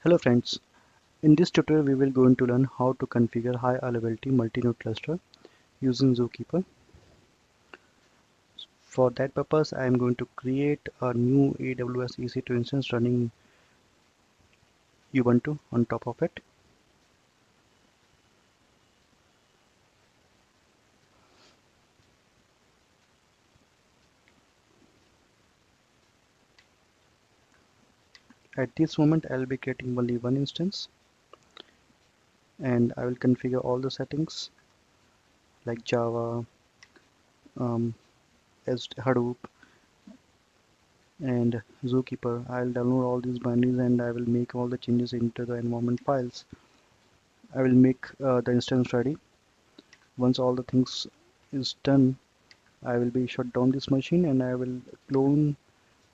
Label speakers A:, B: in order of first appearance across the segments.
A: Hello friends, in this tutorial we will going to learn how to configure high availability multi-node cluster using Zookeeper. For that purpose I am going to create a new AWS EC2 instance running Ubuntu on top of it. At this moment I will be creating only one instance and I will configure all the settings like Java, as Hadoop and Zookeeper. I will download all these binaries and I will make all the changes into the environment files. I will make the instance ready. Once all the things is done, I will be shut down this machine and I will clone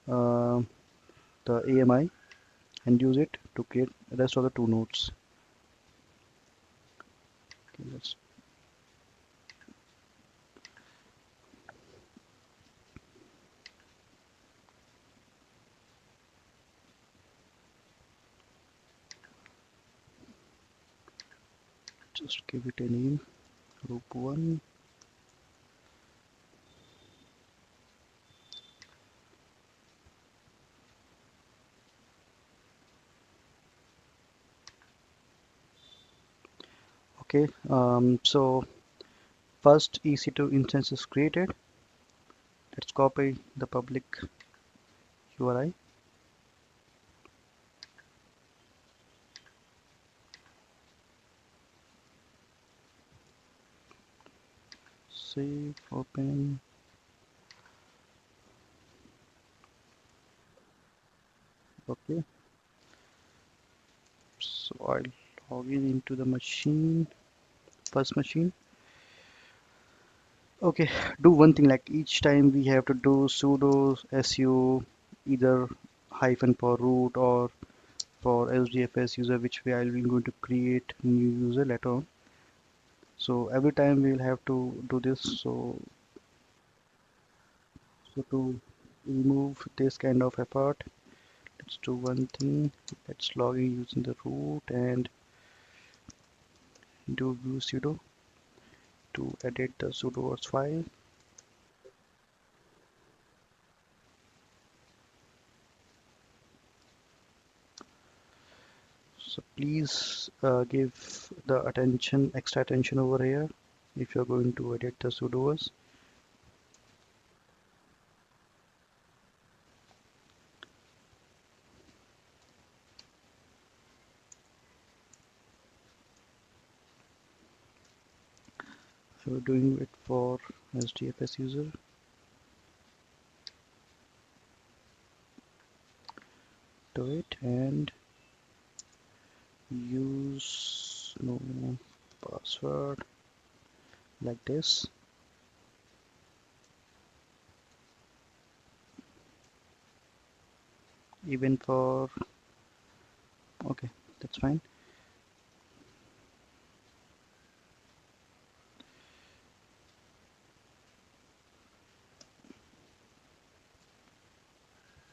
A: uh, the AMI and use it to create the rest of the two nodes. Okay, let's just give it a name, group 1. Okay, so first EC2 instance is created. Let's copy the public URI. Save, open. Okay, so I'll log in into the machine, first machine. Okay, do one thing, like each time we have to do sudo su either hyphen for root or for SDFS user, which way I'll be going to create new user later on. So every time we'll have to do this. So to remove this kind of effort, let's do one thing. Let's log in using the root and do view sudo to edit the sudoers file. So please give the extra attention over here if you're going to edit the sudoers. We're doing it for SDFS user. Do it and use no password like this. Even for, okay, that's fine.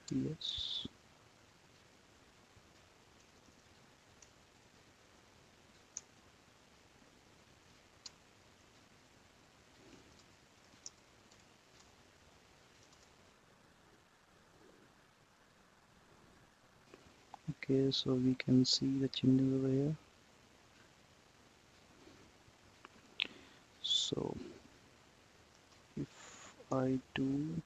A: Yes. Okay, so we can see the changes over here. So if I do,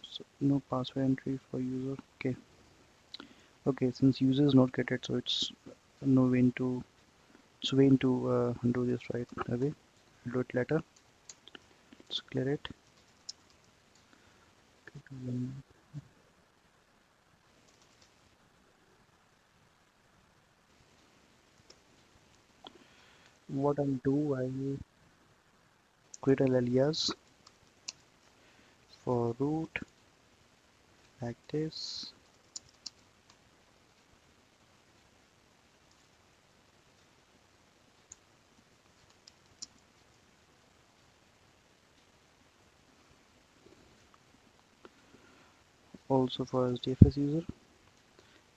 A: so no password entry for user. Okay. Okay, since user is not created, so it's no way to do this right away. I'll do it later. Let's clear it. What I'll do, I will create an alias for root like this. also for SDFS user,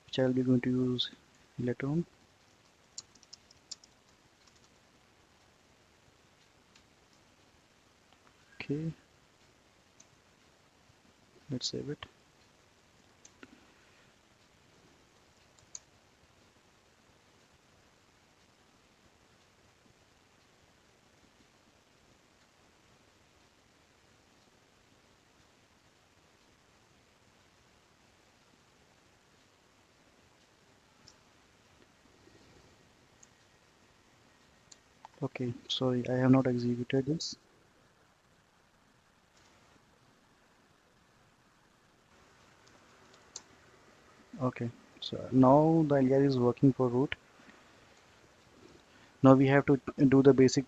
A: which I'll be going to use later on. Okay, let's save it. Okay, sorry, I have not executed this. Okay, so now the LR is working for root. Now we have to do the basic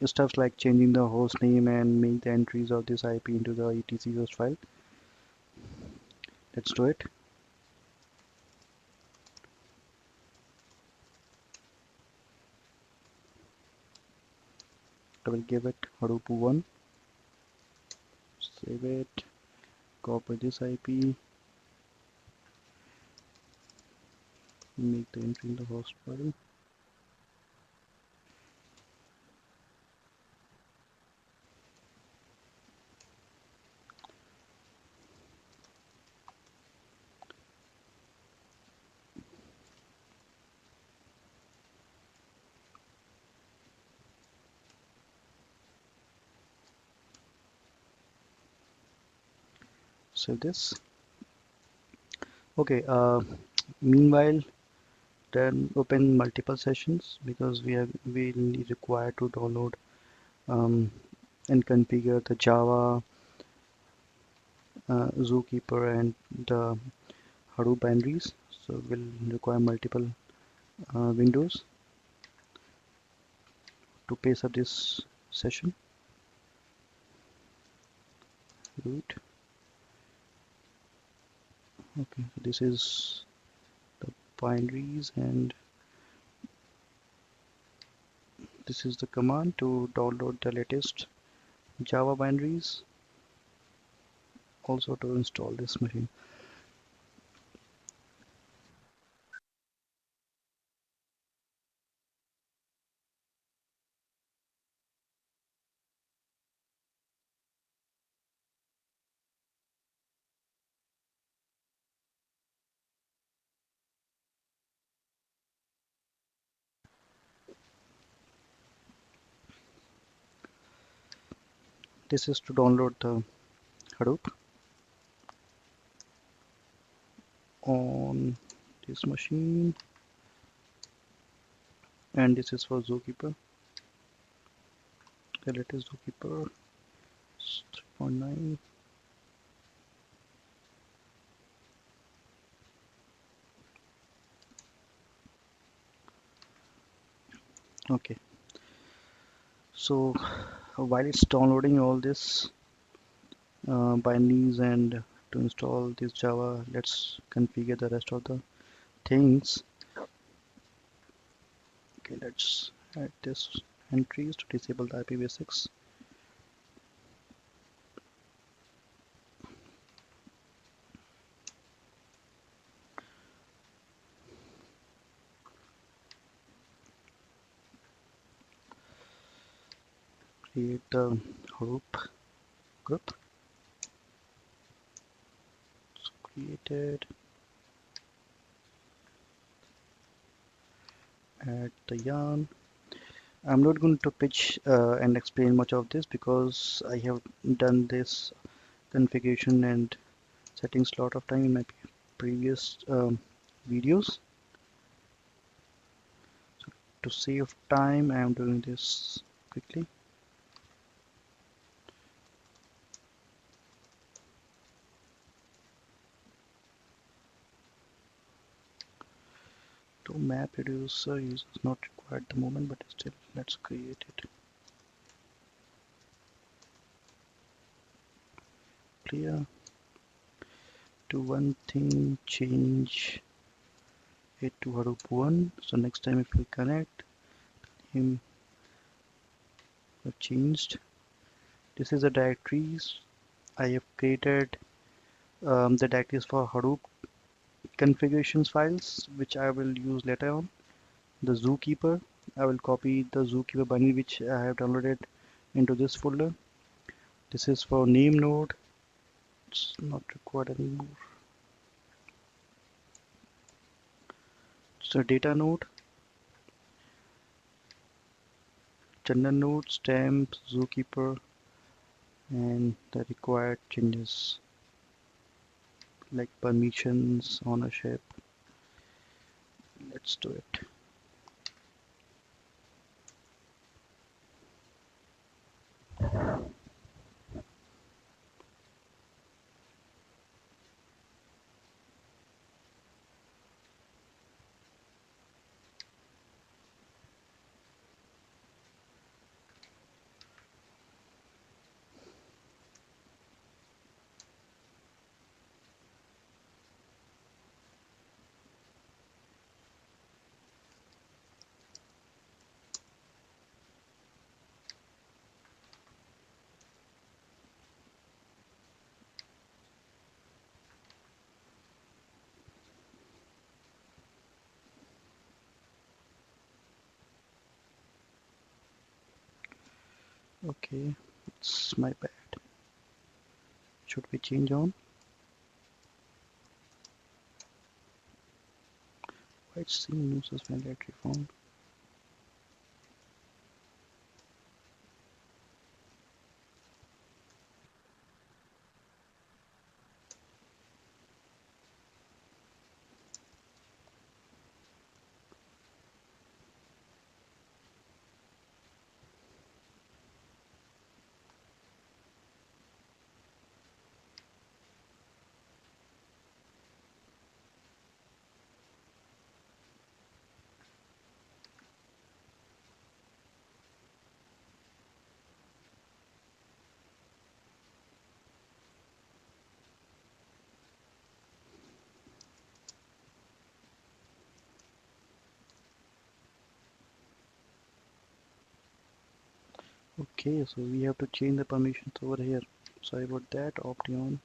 A: stuff like changing the host name and make the entries of this IP into the etc host file. Let's do it. I will give it Hadoop 1, save it, copy this IP, make the entry in the host file. Save this. Okay, meanwhile, then open multiple sessions because we require to download um, and configure the Java Zookeeper and the Hadoop binaries. So we'll require multiple windows to pace up this session. Root. Okay, so this is the binaries and this is the command to download the latest Java binaries, also to install this machine. This is to download the Hadoop on this machine, and this is for Zookeeper, the latest Zookeeper 3.9. Okay, so while it's downloading all this binaries and to install this Java, let's configure the rest of the things. Okay, let's add this entries to disable the IP basics. Create the Hadoop group. So created. Add the yarn. I'm not going to pitch and explain much of this because I have done this configuration and settings a lot of time in my previous videos. So to save time, I am doing this quickly. To map reducer is not required at the moment, but still let's create it. Clear. To one thing, change it to Hadoop 1. So next time if we connect him, changed. This is the directories I have created The directory is for Hadoop configurations files, which I will use later on. The Zookeeper, I will copy the Zookeeper binary which I have downloaded into this folder. This is for name node, it's not required anymore. So data node, general node, stamp, Zookeeper, and the required changes like permissions, ownership. Let's do it. Okay, it's my bad. Should we change on? Why it's saying no suspend directory found? Okay, so we have to change the permissions over here. Sorry about that, Option.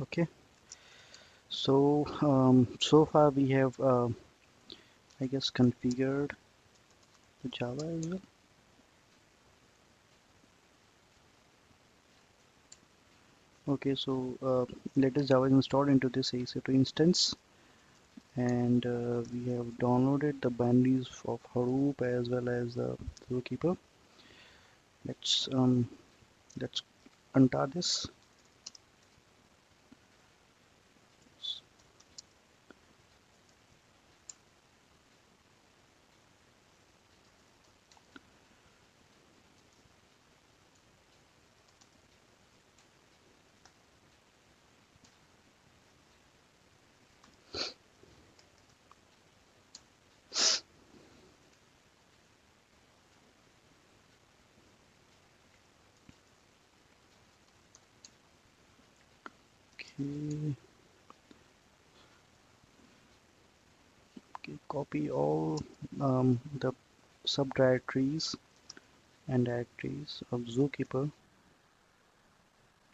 A: Okay, so so far we have I guess configured the Java as well. Okay, so latest Java is installed into this EC2 instance, and we have downloaded the binaries of Hadoop as well as the Zookeeper. Let's let's untar this. Okay, okay, copy all the subdirectories and directories of Zookeeper.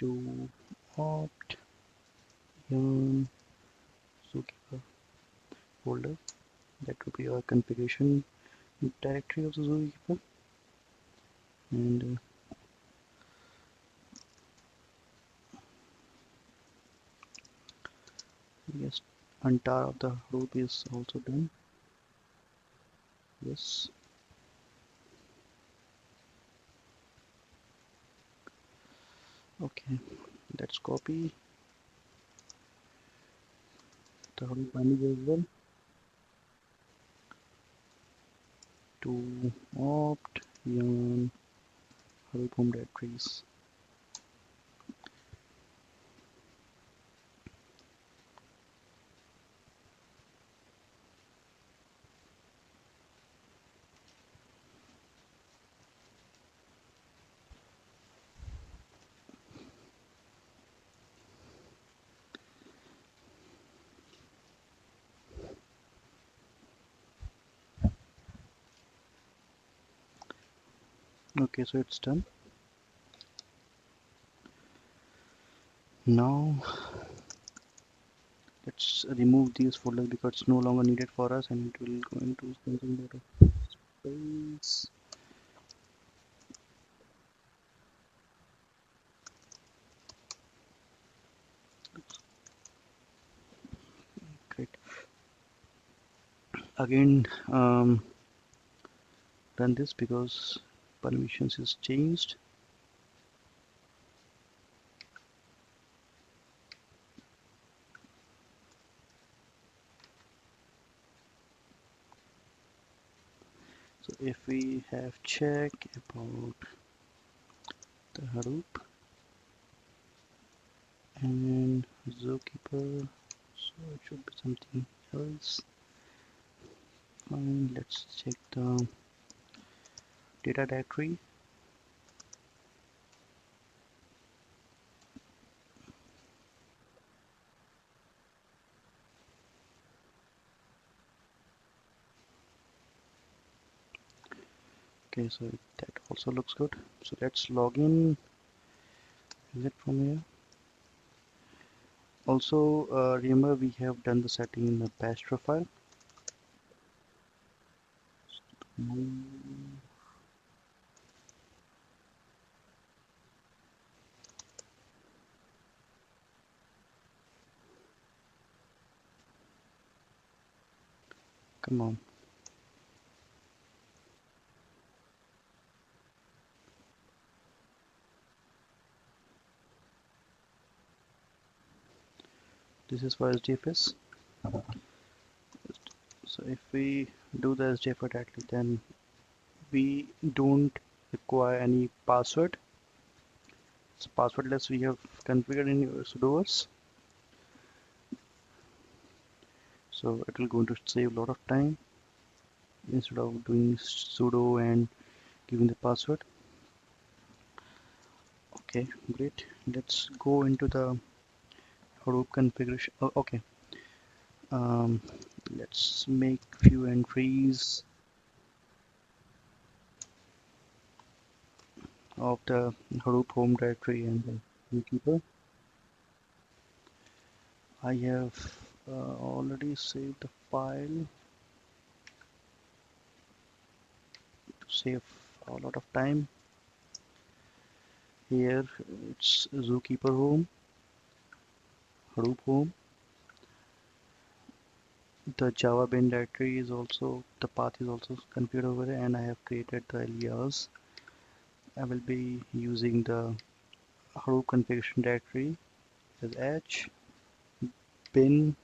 A: to opt yarn zookeeper folder. That would be our configuration directory of the zookeeper. And yes, untar of the Hadoop is also done. Yes. Okay, let's copy the Hadoop binding as well to opt yarn Hadoop home directories. Okay, so it's done. Now let's remove these folders because it's no longer needed for us and it will go into something lot of space. Great. Again, run this because permissions is changed. So if we have check about the Hadoop and Zookeeper, so it should be something else. And let's check the data directory. Okay, so that also looks good. So let's log in. Is it from here? Also, remember we have done the setting in the batch profile. Mm, come on. This is for SDFS. So if we do the SDFS directly, then we don't require any password. It's passwordless we have configured in your sudoers. So it will going to save a lot of time instead of doing sudo and giving the password. Okay, great. Let's go into the Hadoop configuration. Oh, okay. Um, let's make few entries of the Hadoop home directory and the Zookeeper. I have already saved the file to save a lot of time. Here it's Zookeeper home, Hadoop home. The Java bin directory is also, the path is also configured over there, and I have created the alias. I will be using the Hadoop configuration directory as h bin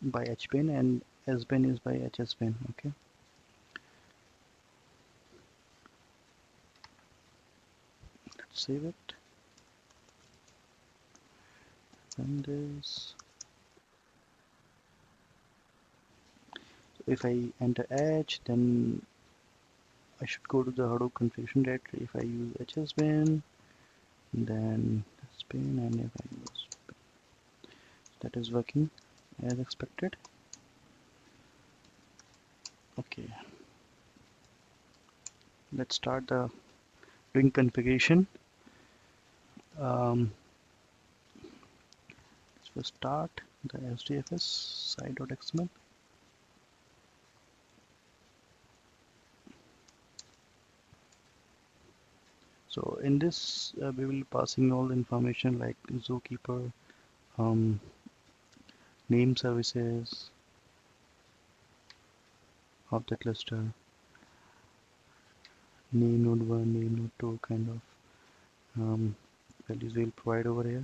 A: by hbin and sbin is by hsbin. Okay, let's save it. Run this. If I enter h, then I should go to the Hadoop configuration directory. If I use hsbin, then sbin, and if I use that is working as expected. Okay, let's start the doing configuration. Um, let's first start the SDFS site.xml. So in this, we will be passing all the information like Zookeeper, um, name services of the cluster, name node 1, name node 2 kind of values we'll provide over here.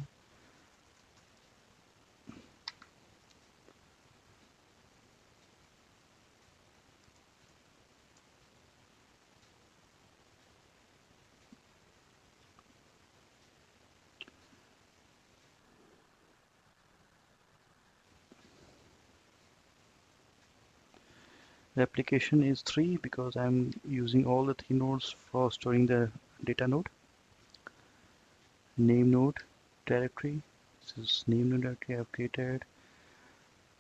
A: The application is 3 because I'm using all the 3 nodes for storing the data node. Name node directory. This is name node directory I've created.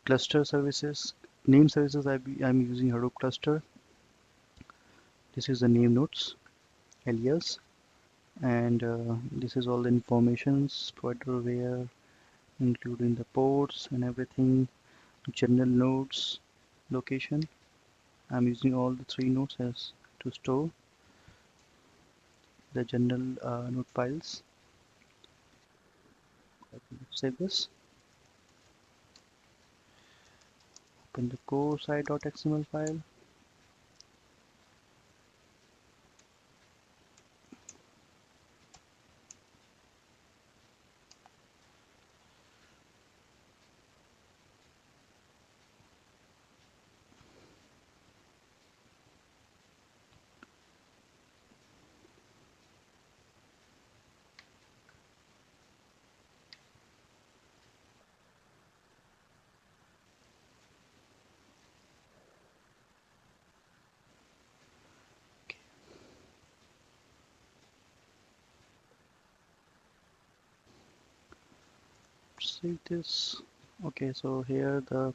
A: Cluster services. Name services I'm using Hadoop cluster. This is the name nodes alias, and this is all the informations provided over here, including the ports and everything. General nodes location. I'm using all the 3 nodes as to store the general node files. Save this. Open the core site.xml file. Save this. Okay, so here the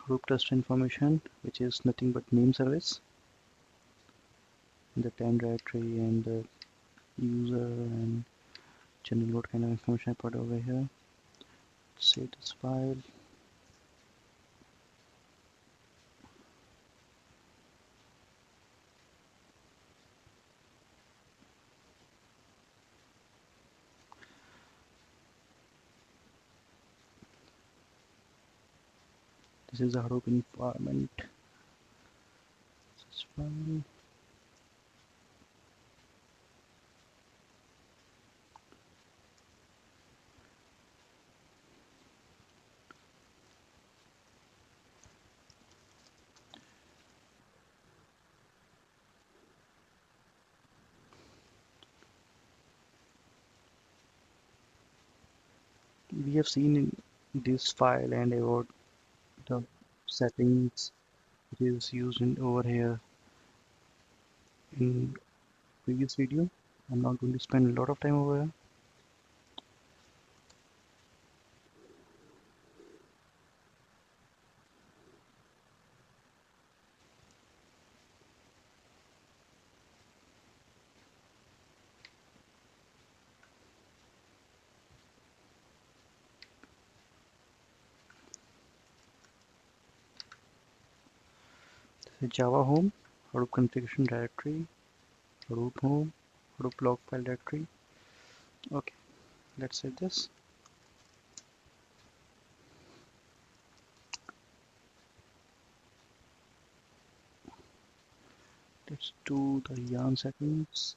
A: root cluster information, which is nothing but name service, the time directory and the user and general node kind of information I put over here. Save this file. This is the Hadoop environment. This file. We have seen in this file and about the settings it is used in over here in previous video. I'm not going to spend a lot of time over here. This is Java home, Hadoop configuration directory, Hadoop home, Hadoop log file directory. Okay, let's save this. Let's do the yarn settings.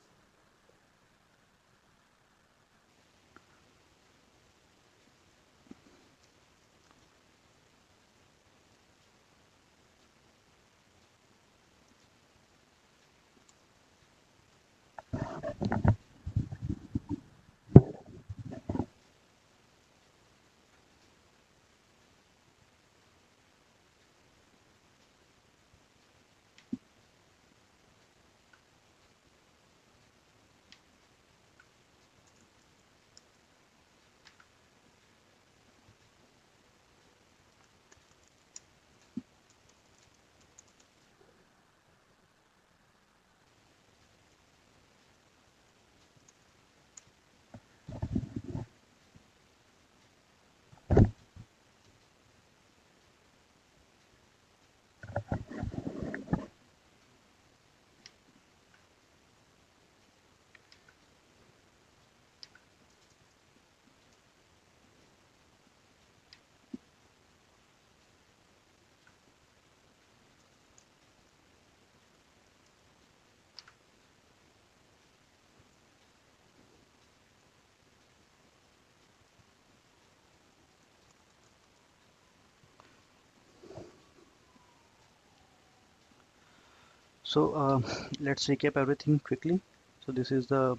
A: So let's recap everything quickly. So this is the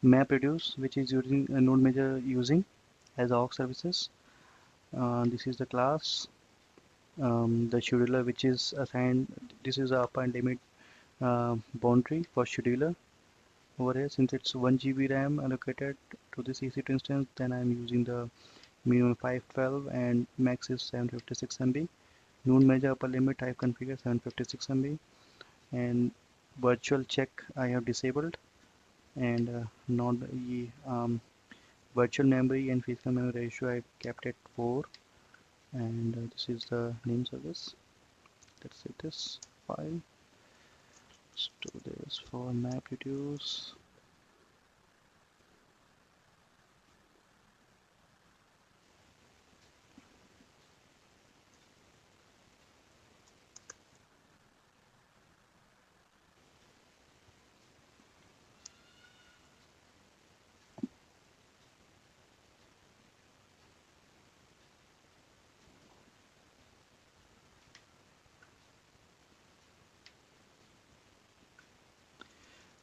A: map reduce, which is using a node manager using as aux services. This is the class, the scheduler which is assigned. This is the upper and limit boundary for scheduler over here. Since it's 1 GB RAM allocated to this EC2 instance, then I'm using the minimum 512 and max is 756 MB. Node manager upper limit I have configured 756 MB, and virtual check I have disabled, and not virtual memory and physical memory ratio I kept at 4, and this is the name service. Let's say this file. Store this for map reduce.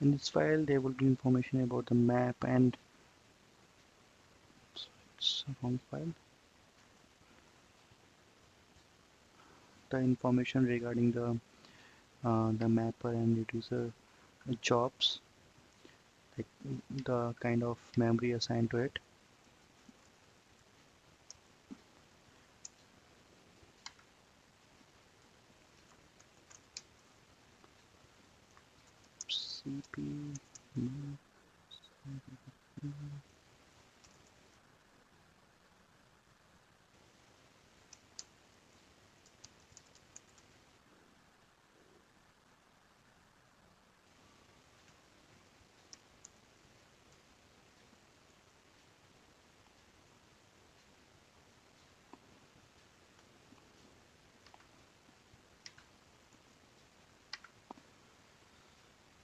A: In this file there will be information about the map, and it's a wrong file. The information regarding the mapper and reducer jobs, like the kind of memory assigned to it. CP.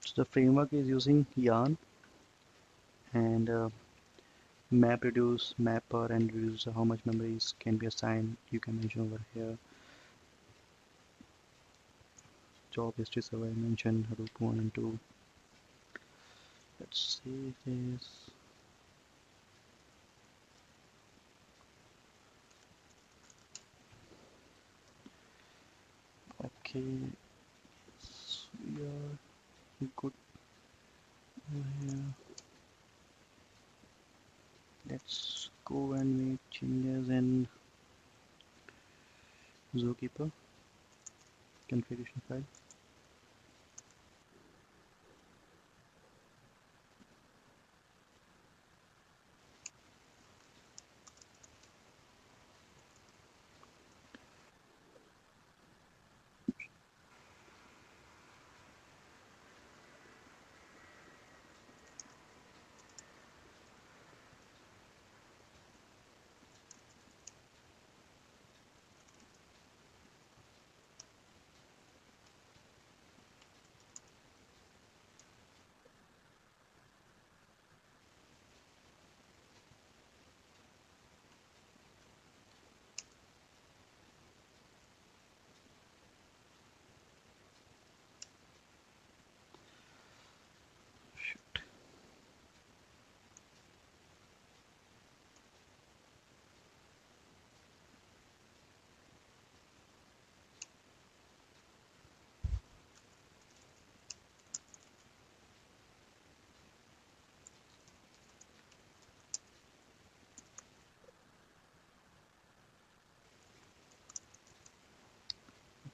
A: So the framework is using yarn, and map reduce, mapper, and reduce how much memories can be assigned. You can mention over here. Job history server I mentioned, Hadoop 1 and 2. Let's see this. Okay, so we are good over here. Let's go and make changes in Zookeeper configuration file.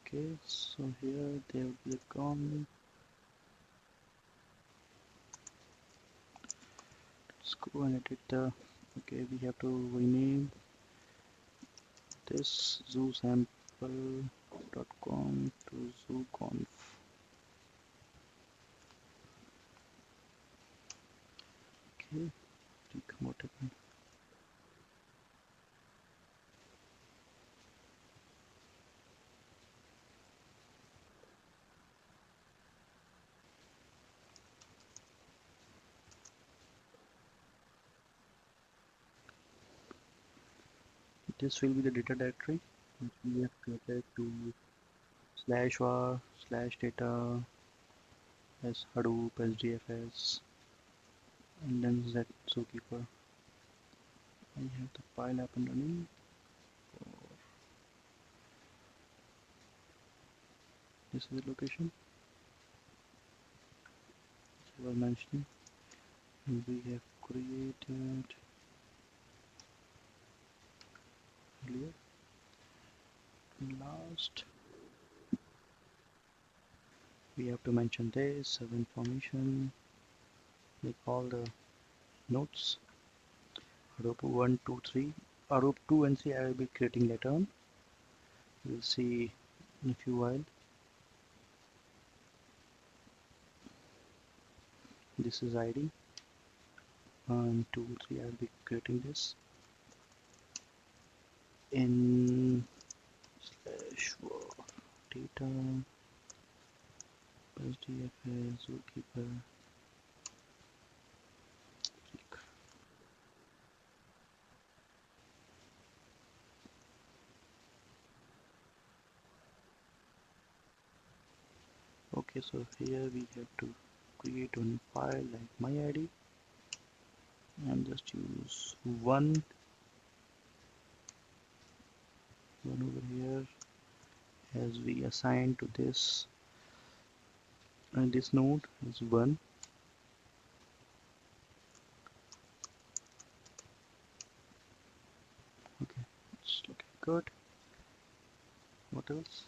A: Okay, so here there will be a comment. Let's go and edit the. Okay, we have to rename this zoosample.com to zooconf. Okay, click what happened. This will be the data directory which we have created to slash var slash data as Hadoop, SDFS, and then Zookeeper. I have the file up and running. This is the location we were mentioning. We have created earlier. Last, we have to mention this as information. Make all the notes. Hadoop 1, 2, 3. Hadoop 2 and 3 I will be creating later on. We'll see in a few while. This is ID. 1, 2, 3. I will be creating this in slash data SDFS Zookeeper. Okay, so here we have to create one file like my ID and just use one over here as we assign to this, and this node is one. Okay, it's looking good. What else?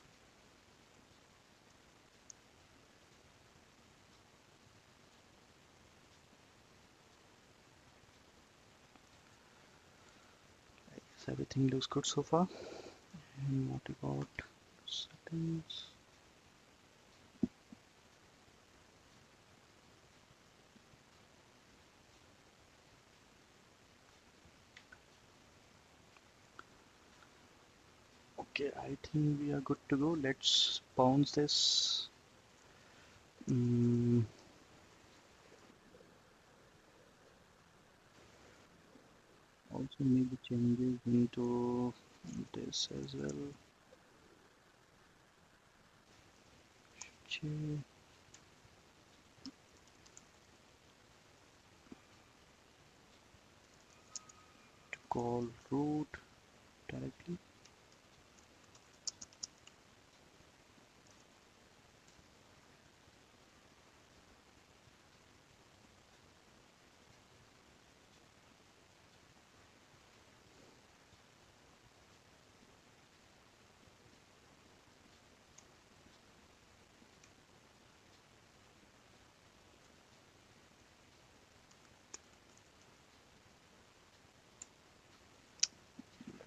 A: Yes, everything looks good so far. And what about settings? Okay, I think we are good to go. Let's bounce this. Also make the changes into this as well. To call root directly.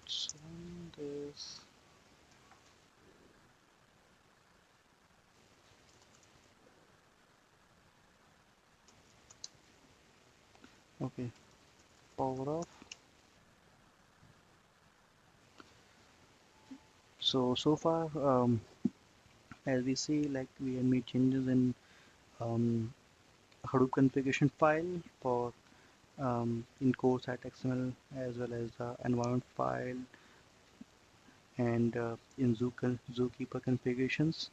A: Let's run this. Okay, power off. So far, as we see, like we have made changes in um, Hadoop configuration file for in core.xml as well as the environment file and in Zookeeper configurations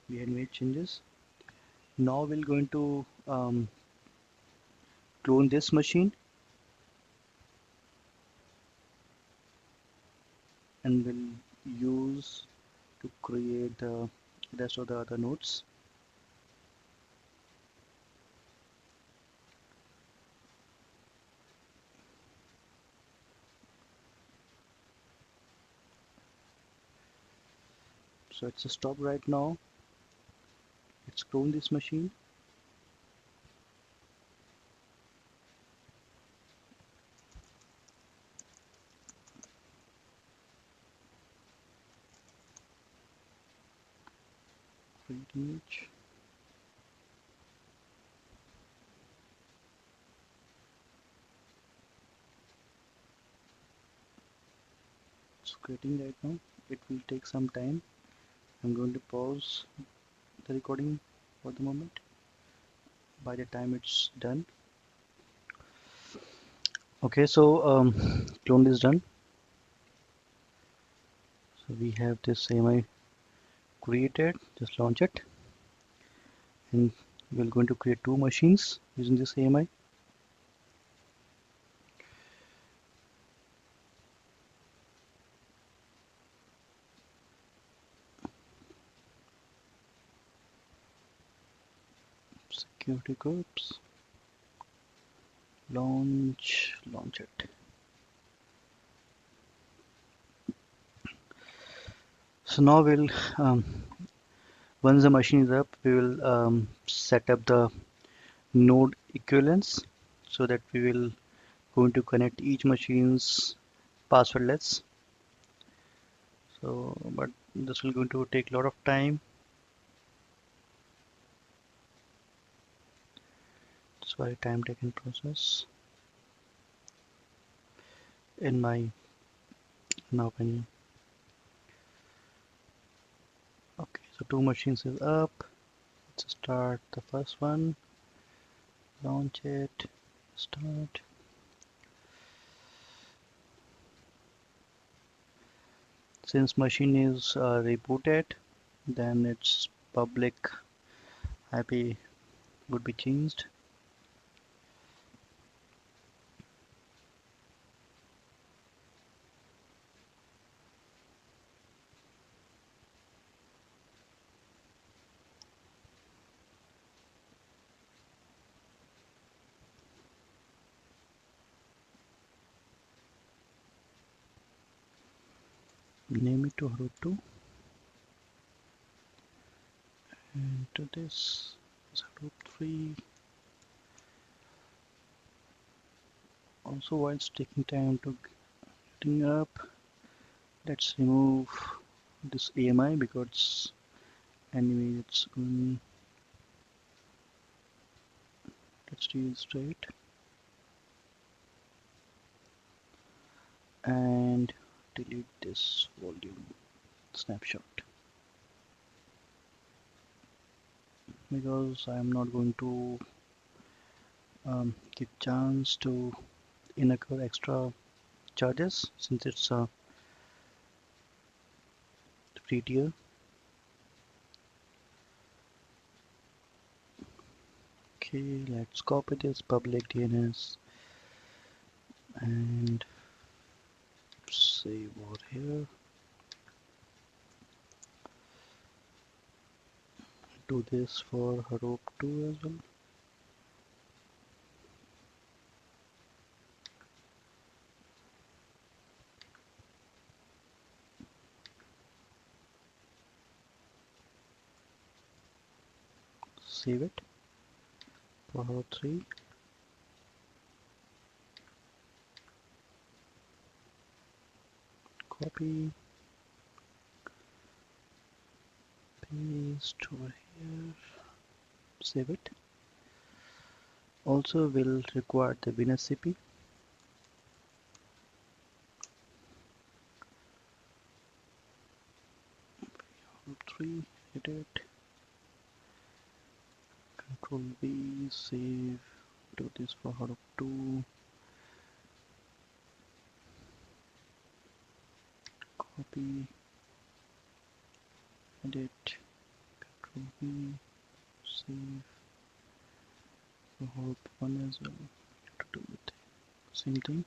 A: we had made changes. Now we're going to clone this machine and we'll use to create the rest of the other nodes. So it's a stop right now. Let's clone this machine. Create image. It's creating right now. It will take some time. I'm going to pause the recording for the moment. By the time it's done. Okay, so clone is done. So we have this AMI created. Just launch it, and We're going to create two machines using this AMI. Security groups, launch it. So now we'll once the machine is up, we will set up the node equivalence so that we will going to connect each machine's passwordless. So, but this will going to take a lot of time. It's very time taking process in my opinion. Okay, so two machines is up. Let's start the first one, launch it, start. Since machine is rebooted, then its public IP would be changed. Name it to Hadoop 2 and to this is Hadoop 3. Also, while it's taking time to getting up, let's remove this AMI because anyway it's going. Let's do it straight and delete this volume snapshot because I'm not going to give chance to incur extra charges since it's a free tier. Okay, let's copy this public DNS and save over here. Do this for Hadoop 2 as well. Save it for Hadoop 3. Copy, paste over here, save it. Also will require the WinSCP. Hadoop 3, edit, Control V, save, do this for Hadoop 2, copy, edit, Control V, save for Hadoop 1 as well. To do with same thing.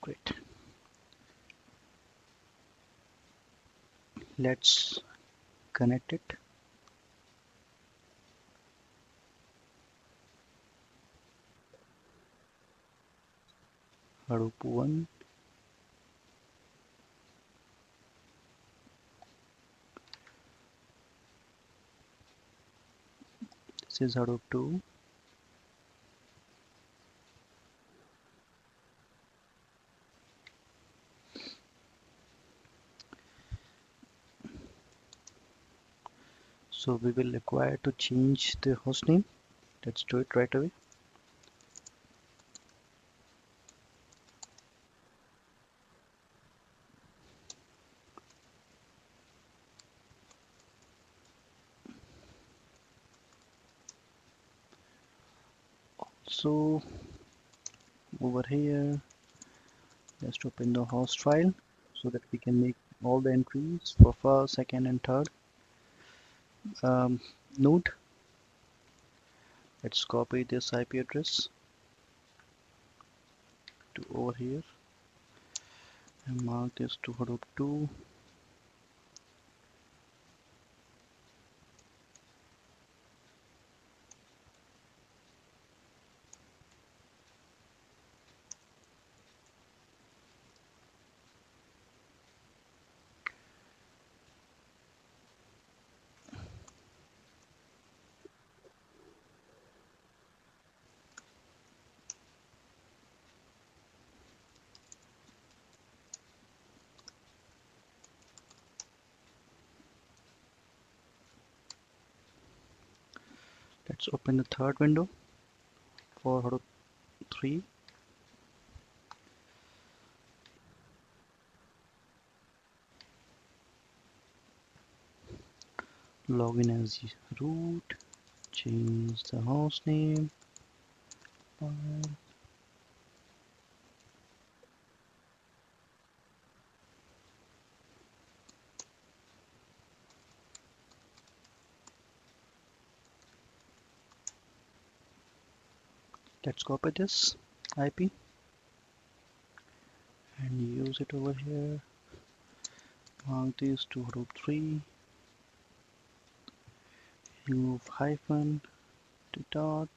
A: Great. Let's connect it. Hadoop 1. This is Hadoop 2. So we will require to change the hostname. Let's do it right away. So over here, just open the host file so that we can make all the entries for first, second, and third node. Let's copy this IP address to over here and mark this to Hadoop 2. Let's open the third window for Hadoop 3. Login as root, change the host name, file. Let's copy this IP and use it over here. Mark this to Hadoop 3. Remove hyphen to dot.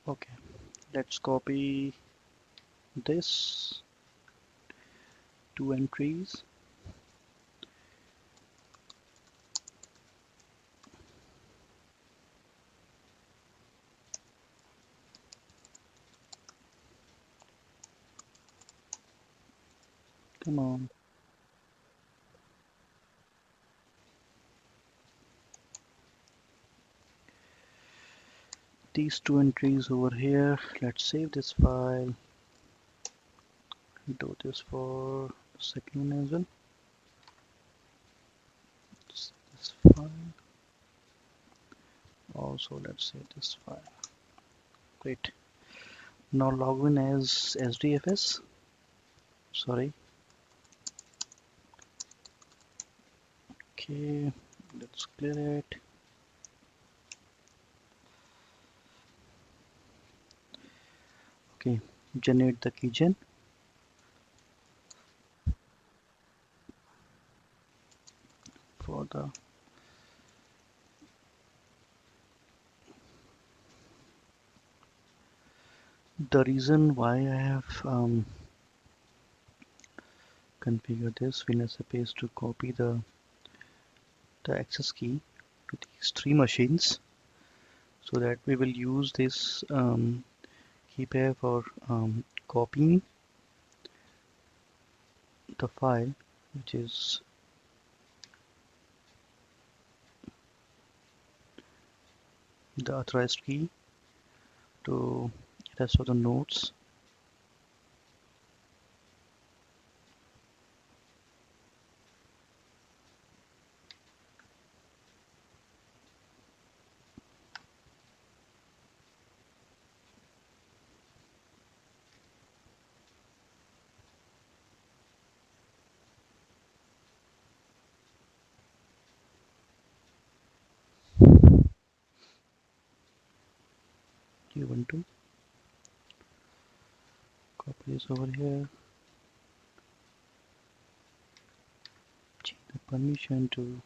A: Okay, let's copy this two entries. Come on. These two entries over here. Let's save this file. Do this for the second one as well. This file. Also, let's save this file. Great. Now log in as SDFS. Sorry. Okay, let's clear it. Okay, generate the keygen. For the reason why I have configured this, we're supposed to copy the access key to these three machines, so that we will use this key pair for copying the file, which is the authorized key, to rest of the nodes. Ubuntu. Copy this over here. Change the permission to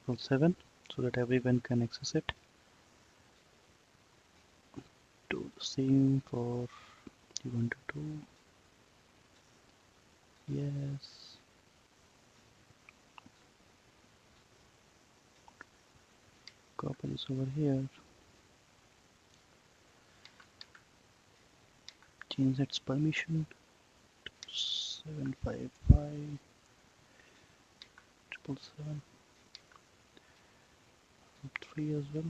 A: 777 so that everyone can access it. Do the same for Ubuntu 2. Yes. Copy this over here. Change its permission to 755 777 3 as well.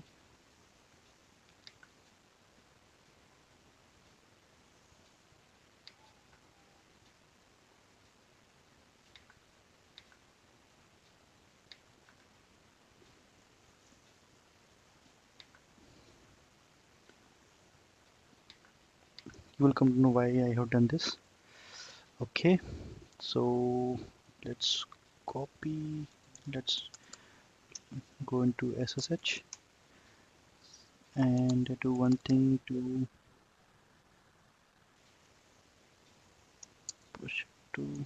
A: You will come to know why I have done this. Okay, so let's copy. Let's go into SSH and do one thing to push to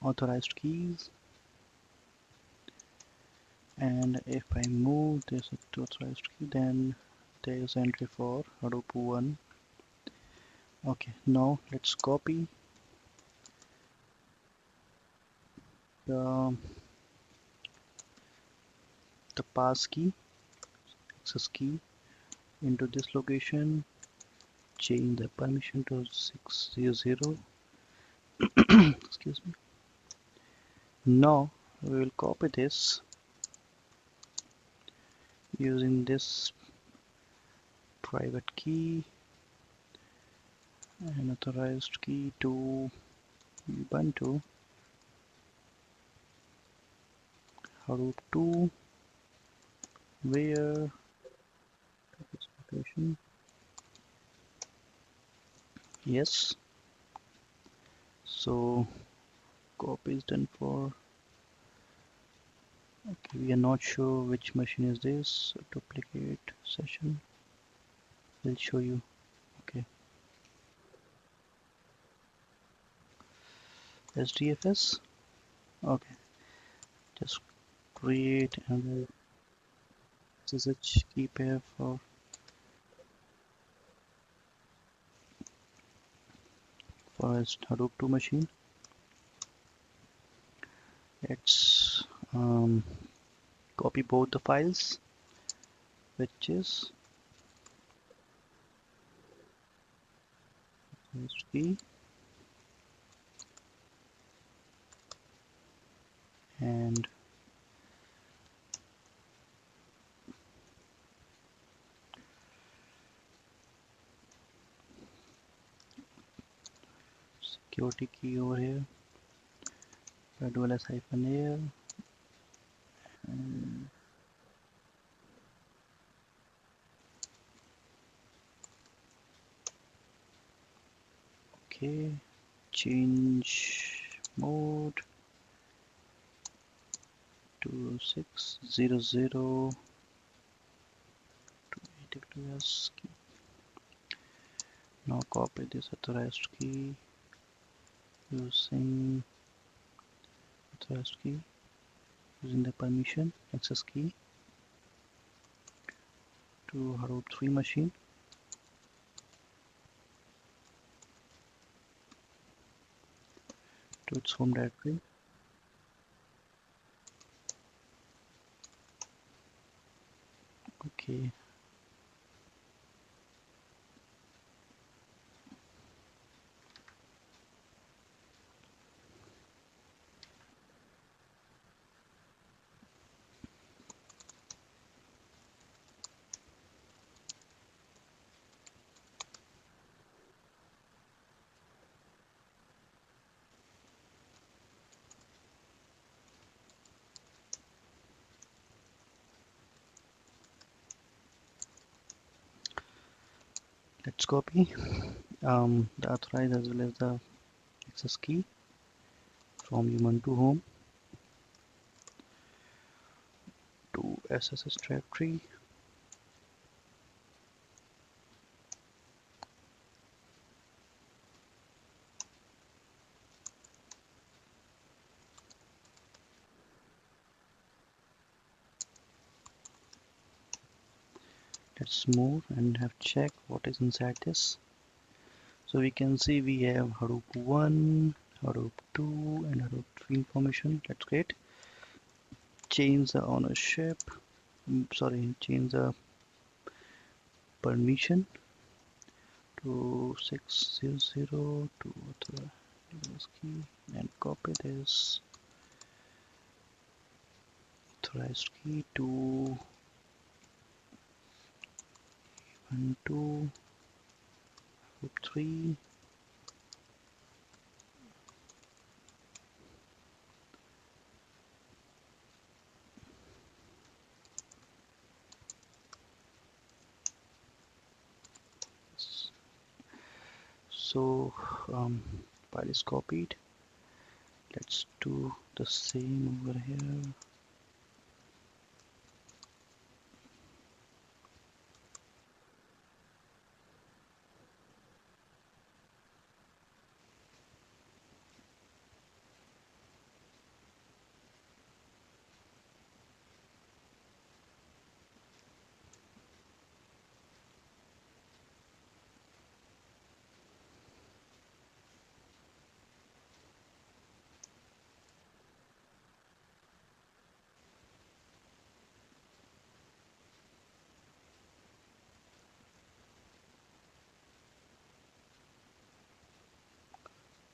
A: authorized keys, and if I move this to authorized key, then there is entry for Hadoop 1. Okay, now let's copy the pass key, access key into this location, change the permission to 600. Excuse me. Now we will copy this using this private key and authorized key to Ubuntu Hadoop 2 where this location. Yes, so copy is done for. Okay, we are not sure which machine is this. Duplicate session will show you. Okay, SDFS. Okay, just create another SSH key pair for a Hadoop 2 machine. Let's copy both the files, which is key and security key over here, -air, and okay, change mode to 600 to AWS key. Now copy this authorized key using the permission access key to Hadoop 3 machine. To its home directory. Okay. Let's copy the authorized as well as the access key from Ubuntu home to SSH directory. Let's move and have check what is inside this. So we can see we have Hadoop 1, Hadoop 2 and Hadoop 3 information. That's great. Change the ownership, change the permission to 600 to the key and copy this authorized key to Ubuntu Hadoop 3. so file is copied. Let's do the same over here.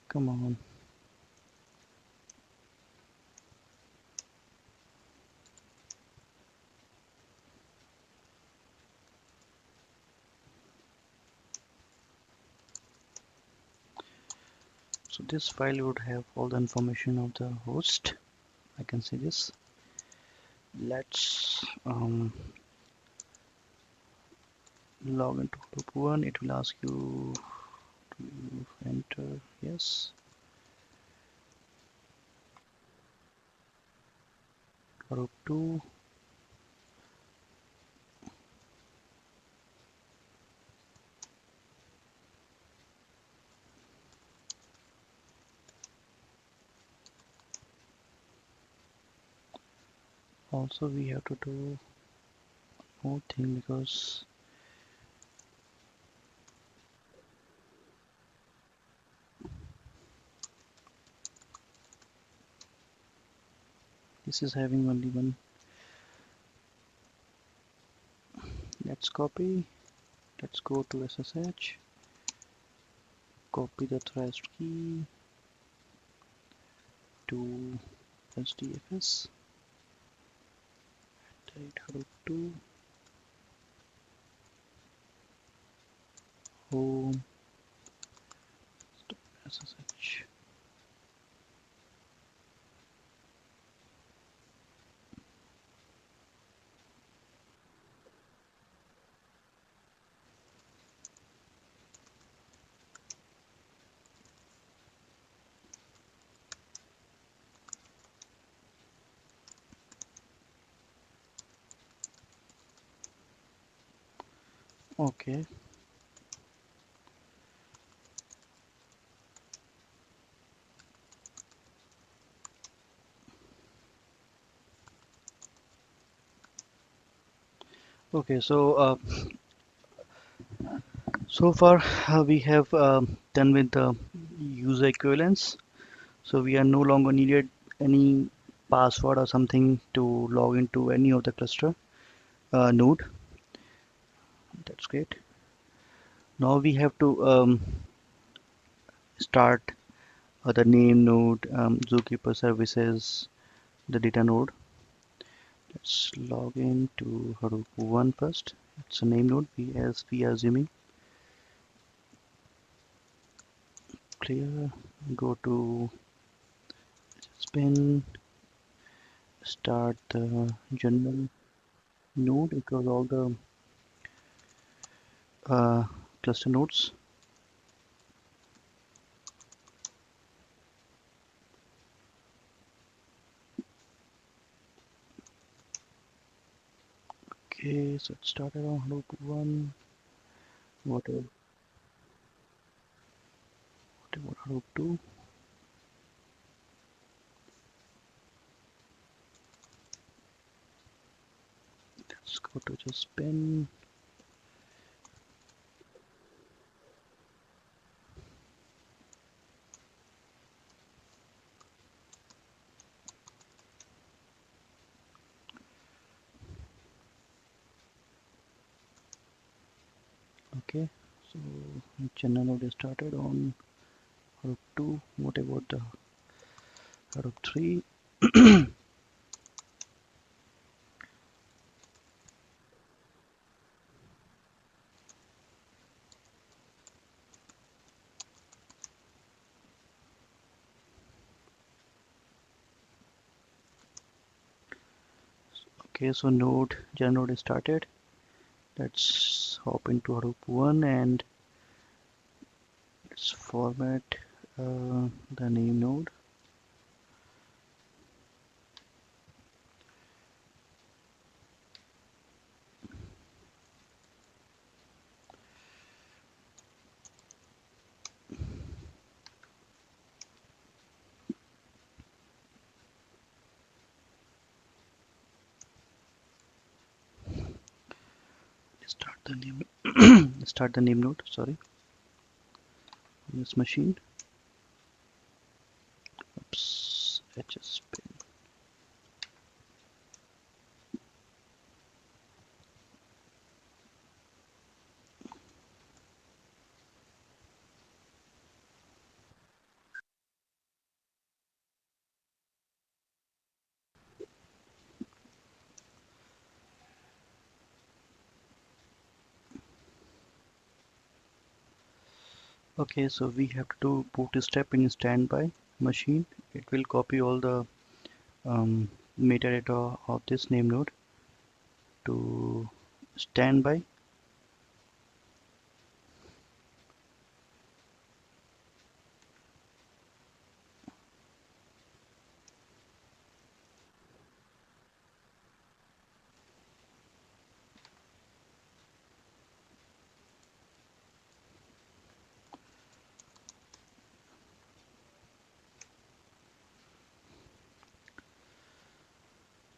A: Come on. So this file would have all the information of the host. I can see this. Let's log into Hadoop 1. It will ask you to enter yes. Hadoop 2. Also we have to do more thing because this is having only one. Let's copy. Let's go to SSH. Copy the thresh key to HDFS. Type Hadoop 2 home SSH. Okay. Okay. So far we have done with the user equivalence. So we are no longer needed any password or something to log into any of the cluster node. That's great. Now we have to start the name node, Zookeeper services, the data node. Let's log in to Hadoop 1 first. It's a name node as we are assuming. Clear. Go to spin. Start the general node because all the uh, cluster nodes. Okay, so it started on Hadoop 1. What about Hadoop 2? Let's go to just spin. Okay, so channel node is started on Hadoop 2. What about the Hadoop 3? Okay, so general node is started. Let's hop into Hadoop 1 and Let's format the name node. Start the name. Start the name node. Sorry, on this machine. Oops, HS pin. Okay, so we have to do bootstrap in standby machine. It will copy all the metadata of this name node to standby.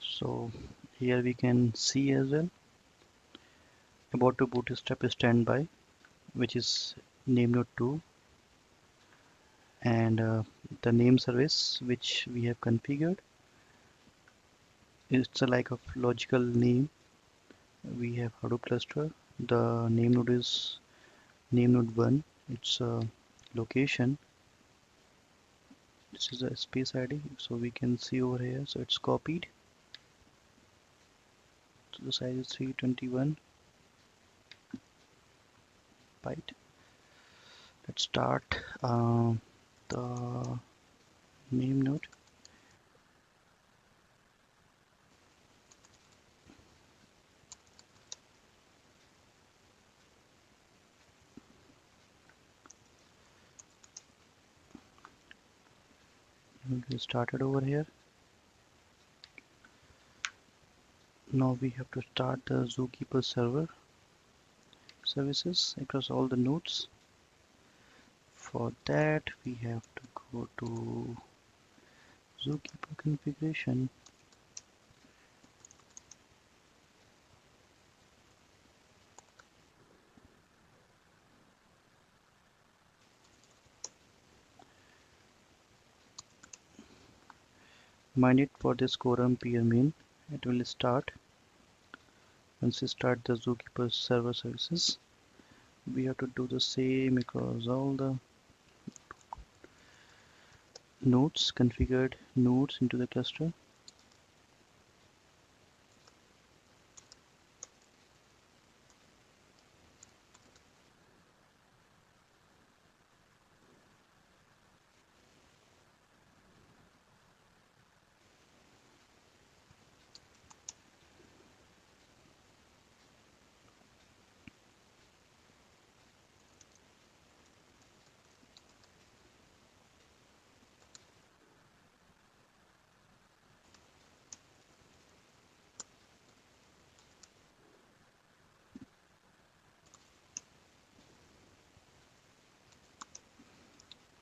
A: So here we can see as well about to bootstrap standby, which is name node 2, and the name service which we have configured. It's a like of logical name. We have Hadoop cluster. The name node is name node 1. It's a location. This is a space ID, so we can see over here. So it's copied. So the size is 321 byte. Let's start the name node. We started over here. Now we have to start the Zookeeper server services across all the nodes. For that, we have to go to Zookeeper configuration. Mind it for this quorum peer main. It will start. Once we start the Zookeeper server services, we have to do the same across all the nodes, configured nodes into the cluster.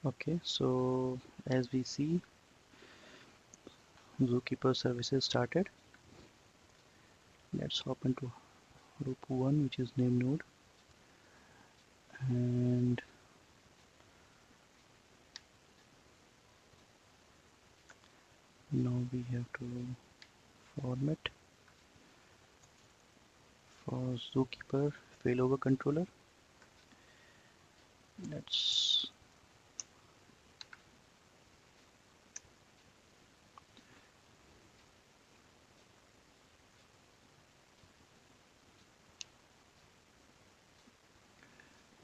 A: Okay, so as we see, Zookeeper services started. Let's hop into Hadoop 1, which is name node, and now we have to format for Zookeeper failover controller. Let's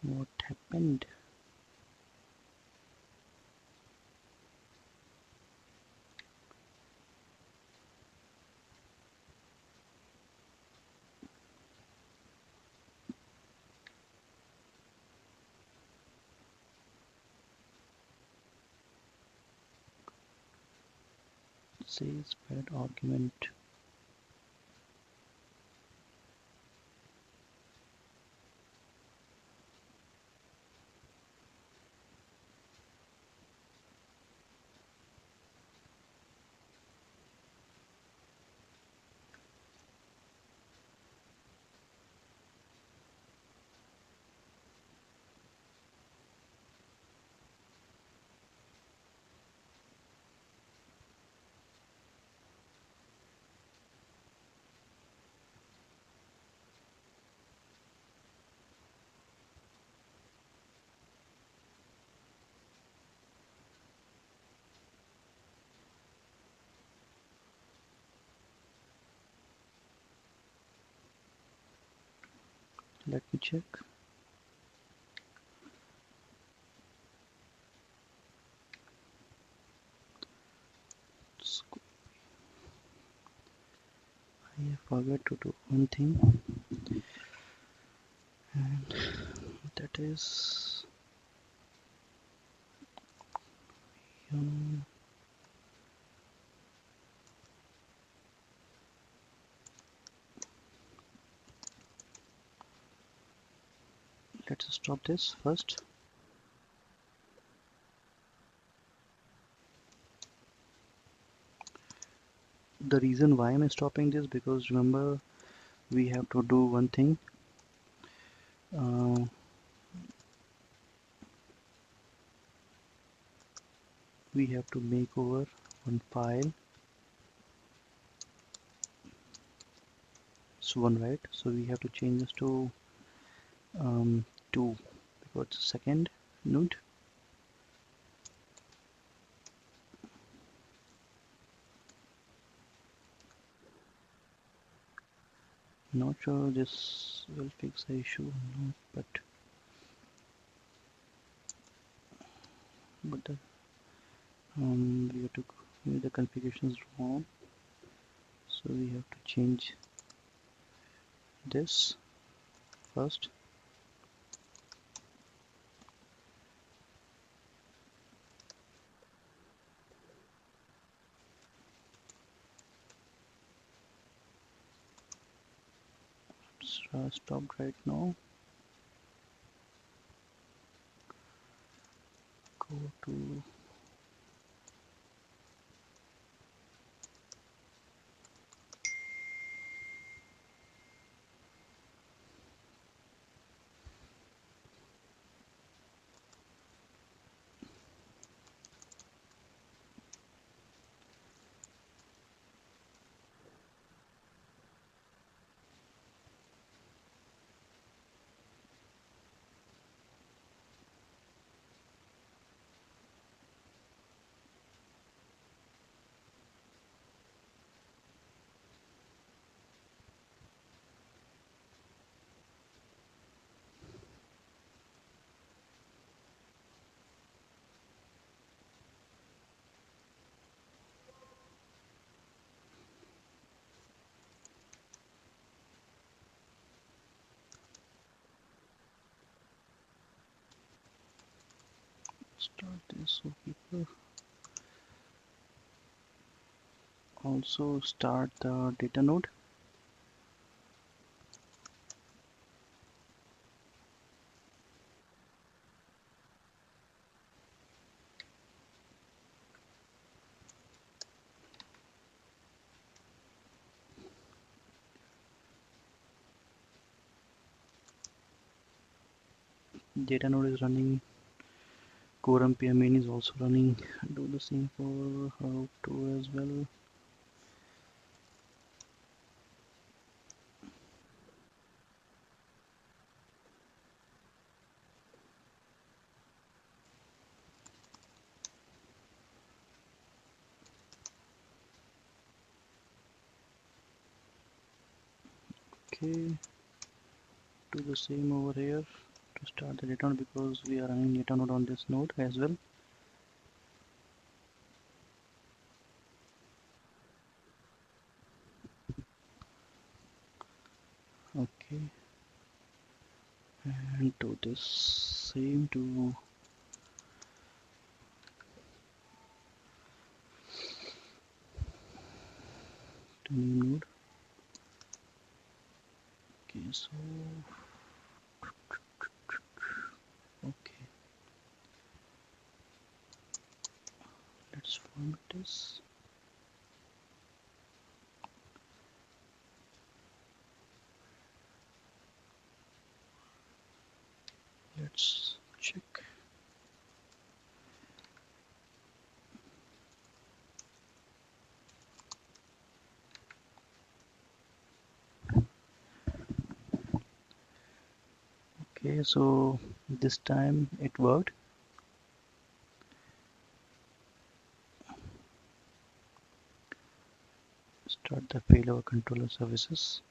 A: what happened. says pad argument. Let me check. I forgot to do one thing, and that is um, let's stop this first. The reason why I'm stopping this, because remember we have to do one thing. uh, we have to make over one file. So one, right? So we have to change this to 2, because it's second node. Not sure this will fix the issue or not, but we have to, the configuration is wrong, so we have to change this first. It's stopped right now. Go to start this Zookeeper. Also start the data node. Data node is running. Core npm main is also running. Do the same for Hadoop 2 as well. Okay, do the same over here to start the data node, because we are running data node on this node as well. Okay, and do this same to new node. Okay, so okay, let's format this. Let's check. Okay, so this time it worked. Start the failover controller services.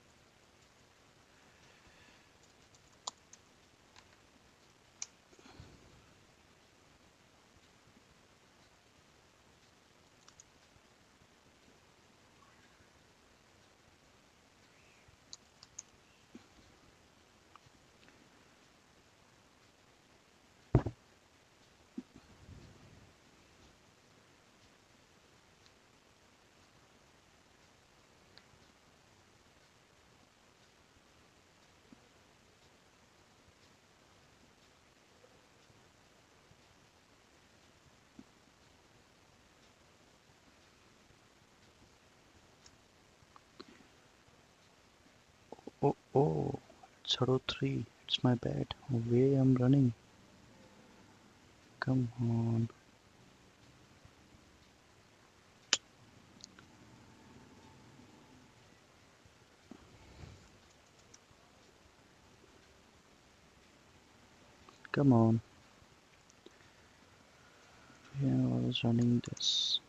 A: Oh, it's Hadoop 3. It's my bad. Way I'm running. Come on. Come on. Yeah, I was running this.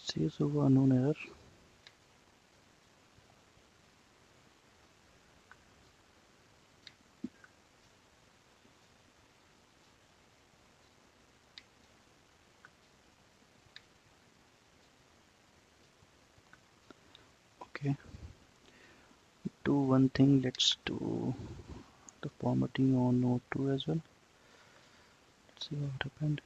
A: Says over unknown error. Okay. do one thing. Let's do the formatting on node 2 as well. Let's see what happened.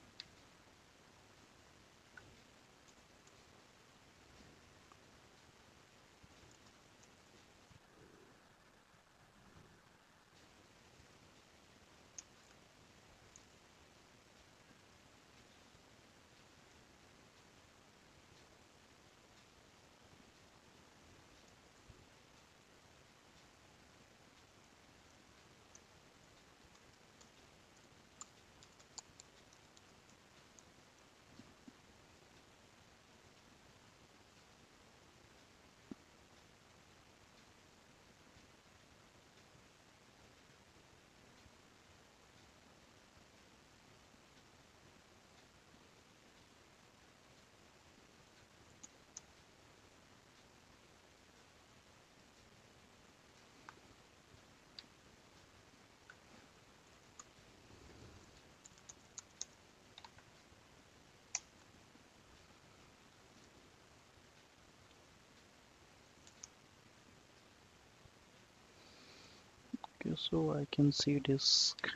A: Okay, so I can see disk.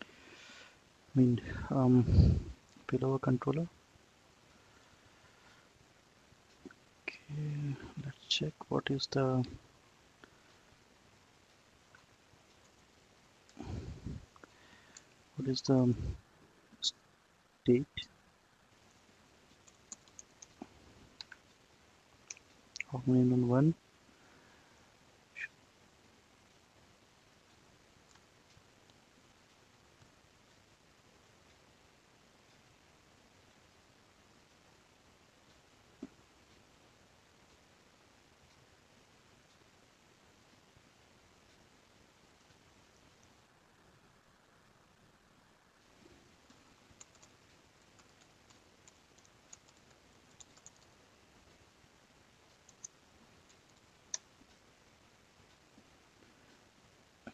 A: I mean, below a controller. Okay, let's check what is the state of main 1.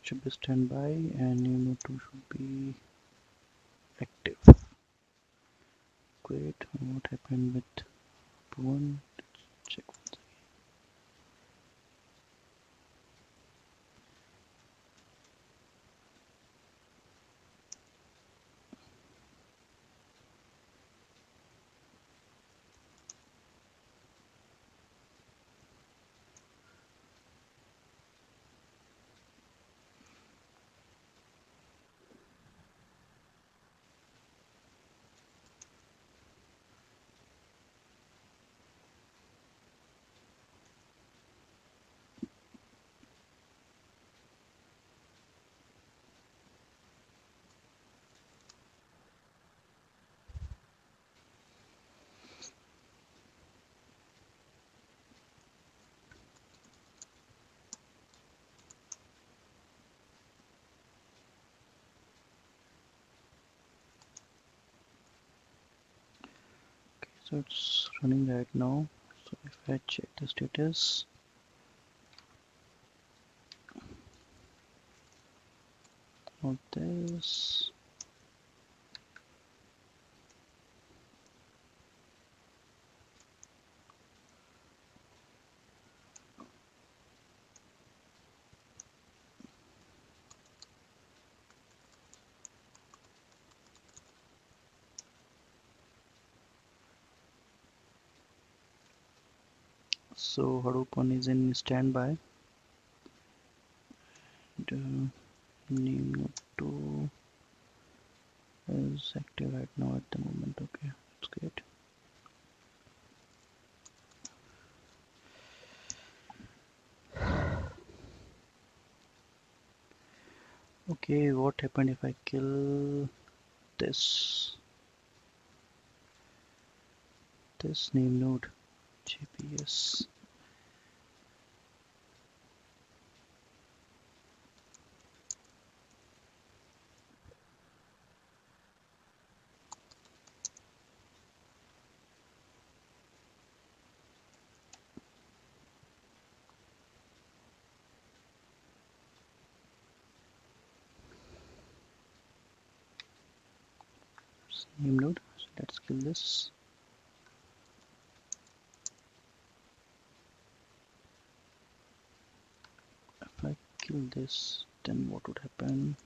A: Should be standby and node 2 should be active. Great. What happened with 1? Let's check once. So it's running right now. So if I check the status of this, so Hadoop 1 is in standby. The name node 2 is active right now at the moment. Okay, that's great. Okay, what happened if I kill this name node GPS? Name node. So let's kill this. this, then what would happen?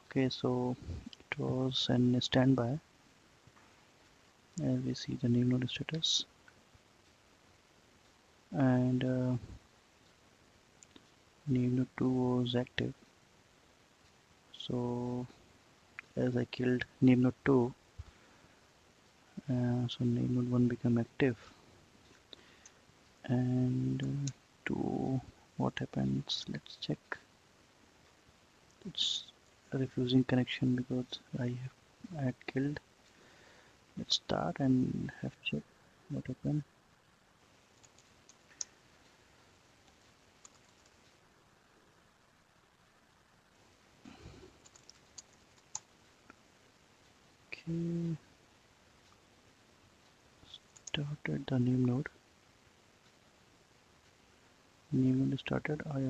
A: Okay, so it was an standby, as we see the name node status, and name node 2 was active. So as I killed name node 2, so name node 1 became active, and 2, what happens? Let's check. It's refusing connection because I had killed. Let's start and have check what happened. Okay, started the name node. Name node started. I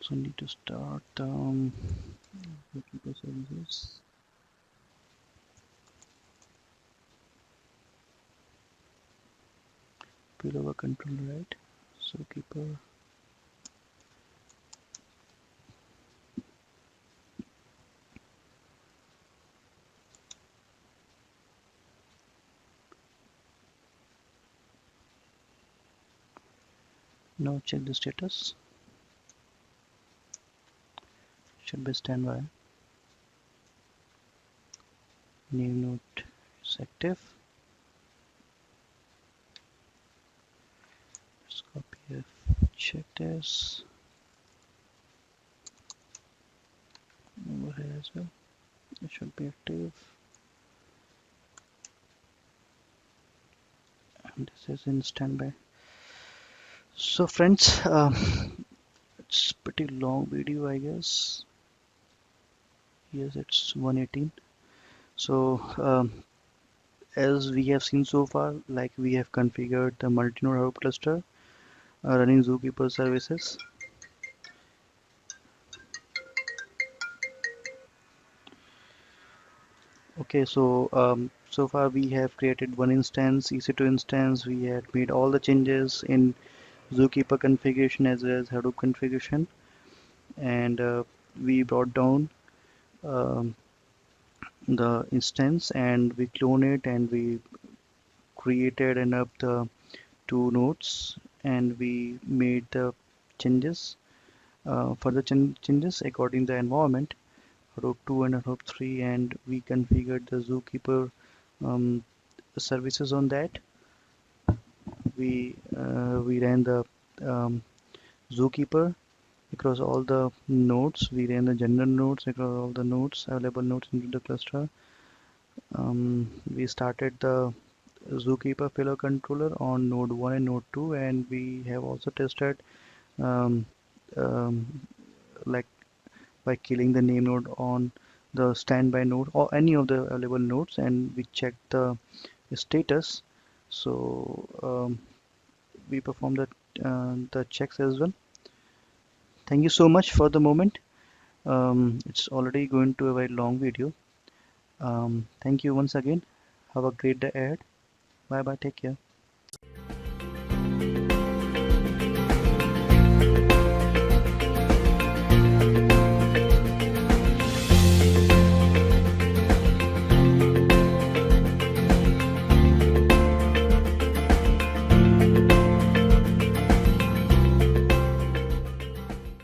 A: also need to start Zookeeper services. Below controller, right? Zookeeper. Now check the status. Should be standby. Name node is active. Let's copy F. Check this. Over here as well. It should be active. And this is in standby. So friends, it's pretty long video, I guess. Yes, it's 118. So as we have seen so far, like we have configured the multi-node Hadoop cluster running Zookeeper services. Okay, so so far we have created one instance, EC2 instance. We had made all the changes in Zookeeper configuration as well as Hadoop configuration, and we brought down um, the instance and we clone it and we created and up the two nodes and we made the changes, further changes according to the environment, Hadoop 2 and Hadoop 3, and we configured the Zookeeper um, services on that. We ran the um, Zookeeper across all the nodes. We ran the general nodes across all the nodes, available nodes into the cluster. We started the Zookeeper failure controller on node 1 and node 2, and we have also tested um, um, like by killing the name node on the standby node or any of the available nodes, and we check the status. So we perform the checks as well. Thank you so much for the moment. It's already going to a very long video. Thank you once again. Have a great day ahead. Bye bye. Take care.